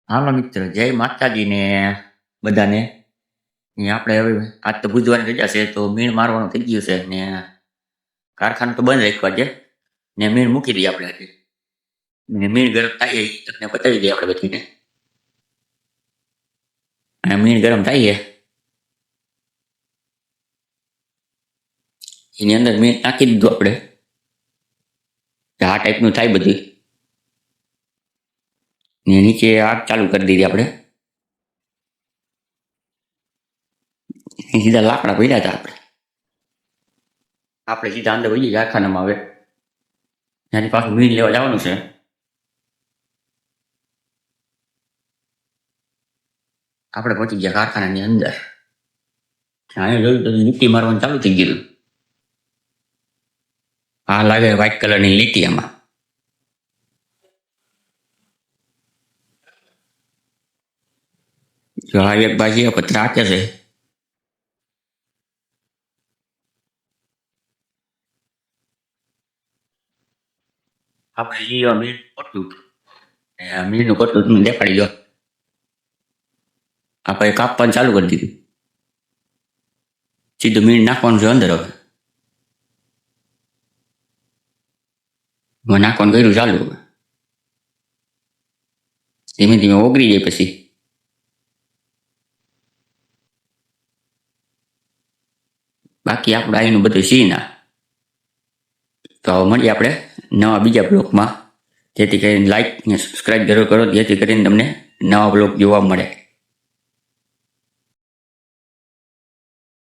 હાલો મિત્ર, જય માતાજીને બધાને. ને આપણે હવે આજ તો બુધવારની રજા છે તો મીણ મારવાનું થઈ ગયું છે ને કારખાનું તો બંધ રાખ્યું આજે ને મીણ મૂકી દઈએ આપણે આજે. ને મીણ ગરમ થાય એ તમને બતાવી દઈએ આપણે બધીને. અને મીણ ગરમ થાય એની અંદર મીણ નાખી દીધું આપણે. આ ટાઈપનું થાય બધું. ને નીચે આગ ચાલુ કરી દીધી આપણે. સીધા લાકડા પડ્યા હતા આપણે સીધા અંદર વહી જઈએ કારખાનામાં હવે. ત્યાંથી પાછું મીણ લેવા જવાનું છે. આપણે પહોંચી ગયા કારખાનાની અંદર. અહીંયા જોયું તો લીટી મારવાનું ચાલુ થઈ ગયું. આ લાગે વ્હાઈટ કલરની લીટી આમાં. જો આ એક બાજુ પતરા આપે છે. આપણે જઈએ મીણ પટલું. મીણનું પટલું તમને દેખાડી દો. આપણે કાપવાનું ચાલુ કરી દીધું. સીધું મીણ નાખવાનું છે અંદર હવે. નાખવાનું કર્યું ચાલુ. ધીમે ધીમે ઓગળી જાય પછી. બાકી આપણે અહીંનું બધું સીના. તો હવે મળીએ આપણે નવા બીજા બ્લોગમાં. જેથી કરીને લાઈક ને સબસ્ક્રાઈબ જરૂર કરો જેથી કરીને તમને નવા બ્લોગ જોવા મળે.